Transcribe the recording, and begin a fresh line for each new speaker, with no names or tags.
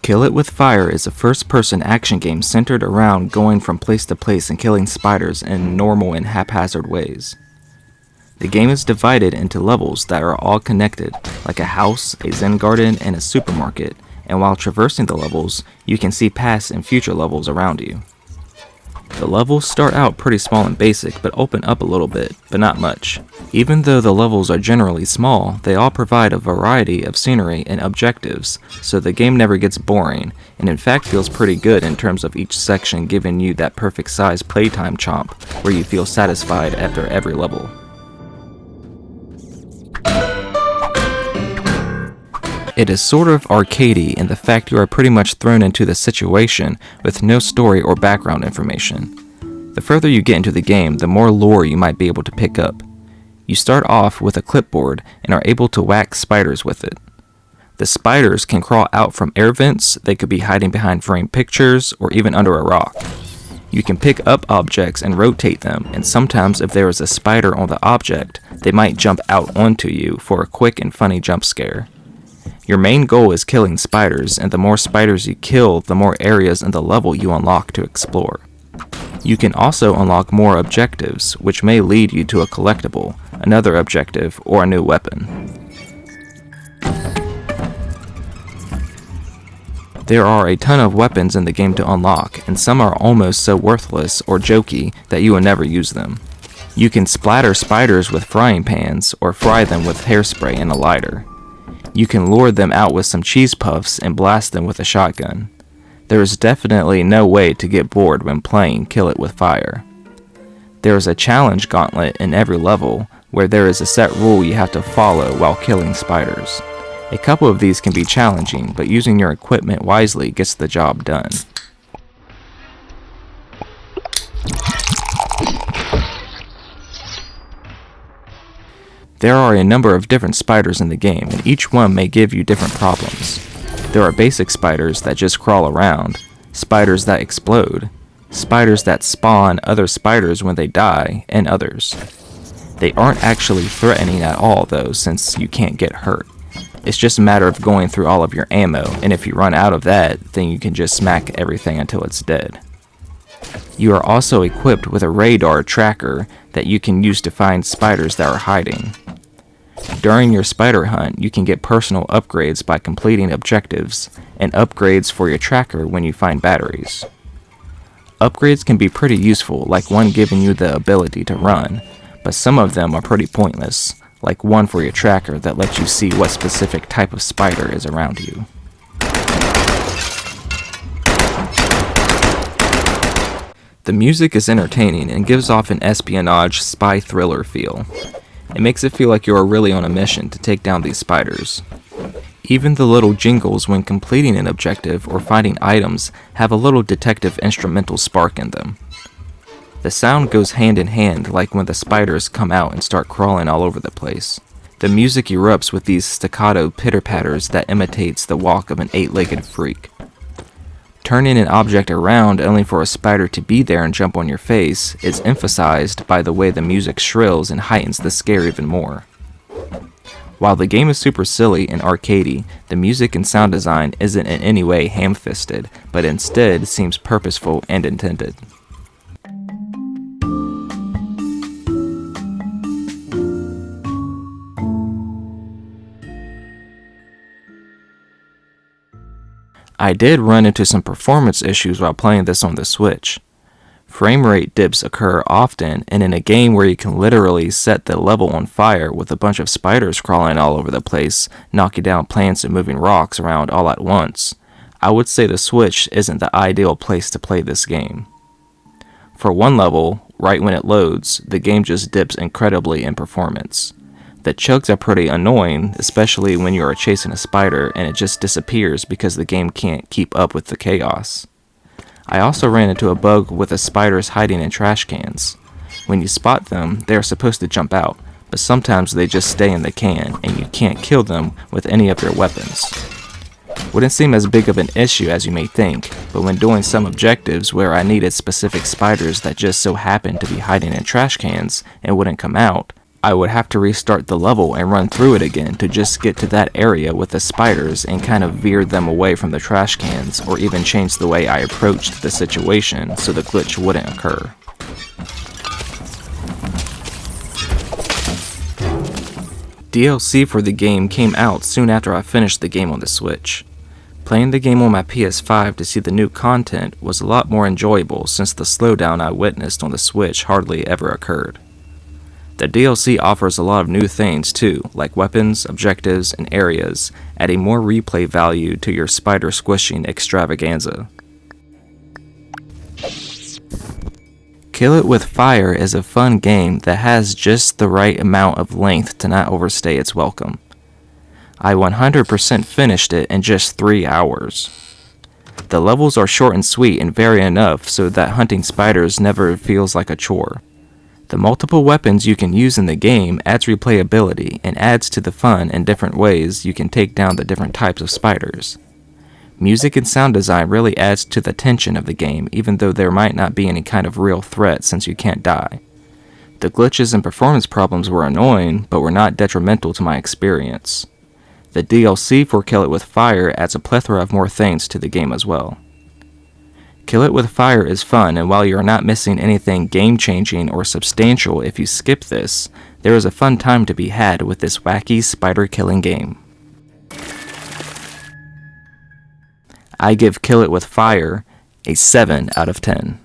Kill It With Fire is a first-person action game centered around going from place to place and killing spiders in normal and haphazard ways. The game is divided into levels that are all connected, like a house, a zen garden, and a supermarket, and while traversing the levels, you can see past and future levels around you. The levels start out pretty small and basic, but open up a little bit, but not much. Even though the levels are generally small, they all provide a variety of scenery and objectives, so the game never gets boring, and in fact feels pretty good in terms of each section giving you that perfect size playtime chomp, where you feel satisfied after every level. It is sort of arcadey in the fact you are pretty much thrown into the situation with no story or background information. The further you get into the game, the more lore you might be able to pick up. You start off with a clipboard and are able to whack spiders with it. The spiders can crawl out from air vents, they could be hiding behind framed pictures, or even under a rock. You can pick up objects and rotate them, and sometimes if there is a spider on the object, they might jump out onto you for a quick and funny jump scare. Your main goal is killing spiders, and the more spiders you kill, the more areas in the level you unlock to explore. You can also unlock more objectives, which may lead you to a collectible, another objective, or a new weapon. There are a ton of weapons in the game to unlock, and some are almost so worthless or jokey that you will never use them. You can splatter spiders with frying pans, or fry them with hairspray and a lighter. You can lure them out with some cheese puffs and blast them with a shotgun. There is definitely no way to get bored when playing Kill It With Fire. There is a challenge gauntlet in every level where there is a set rule you have to follow while killing spiders. A couple of these can be challenging, but using your equipment wisely gets the job done. There are a number of different spiders in the game, and each one may give you different problems. There are basic spiders that just crawl around, spiders that explode, spiders that spawn other spiders when they die, and others. They aren't actually threatening at all though, since you can't get hurt. It's just a matter of going through all of your ammo, and if you run out of that, then you can just smack everything until it's dead. You are also equipped with a radar tracker that you can use to find spiders that are hiding. During your spider hunt, you can get personal upgrades by completing objectives, and upgrades for your tracker when you find batteries. Upgrades can be pretty useful, like one giving you the ability to run, but some of them are pretty pointless, like one for your tracker that lets you see what specific type of spider is around you. The music is entertaining and gives off an espionage spy thriller feel. It makes it feel like you are really on a mission to take down these spiders. Even the little jingles when completing an objective or finding items have a little detective instrumental spark in them. The sound goes hand in hand, like when the spiders come out and start crawling all over the place. The music erupts with these staccato pitter-patters that imitates the walk of an eight-legged freak. Turning an object around only for a spider to be there and jump on your face is emphasized by the way the music shrills and heightens the scare even more. While the game is super silly and arcadey, the music and sound design isn't in any way ham-fisted, but instead seems purposeful and intended. I did run into some performance issues while playing this on the Switch. Frame rate dips occur often, and in a game where you can literally set the level on fire with a bunch of spiders crawling all over the place, knocking down plants and moving rocks around all at once, I would say the Switch isn't the ideal place to play this game. For one level, right when it loads, the game just dips incredibly in performance. The chugs are pretty annoying, especially when you are chasing a spider and it just disappears because the game can't keep up with the chaos. I also ran into a bug with the spiders hiding in trash cans. When you spot them, they are supposed to jump out, but sometimes they just stay in the can and you can't kill them with any of your weapons. Wouldn't seem as big of an issue as you may think, but when doing some objectives where I needed specific spiders that just so happened to be hiding in trash cans and wouldn't come out, I would have to restart the level and run through it again to just get to that area with the spiders and kind of veer them away from the trash cans, or even change the way I approached the situation so the glitch wouldn't occur. DLC for the game came out soon after I finished the game on the Switch. Playing the game on my PS5 to see the new content was a lot more enjoyable since the slowdown I witnessed on the Switch hardly ever occurred. The DLC offers a lot of new things too, like weapons, objectives, and areas, adding more replay value to your spider squishing extravaganza. Kill It With Fire is a fun game that has just the right amount of length to not overstay its welcome. I 100% finished it in just 3 hours. The levels are short and sweet and vary enough so that hunting spiders never feels like a chore. The multiple weapons you can use in the game adds replayability and adds to the fun in different ways you can take down the different types of spiders. Music and sound design really adds to the tension of the game, even though there might not be any kind of real threat since you can't die. The glitches and performance problems were annoying, but were not detrimental to my experience. The DLC for Kill It With Fire adds a plethora of more things to the game as well. Kill It With Fire is fun, and while you are not missing anything game-changing or substantial if you skip this, there is a fun time to be had with this wacky spider-killing game. I give Kill It With Fire a 7 out of 10.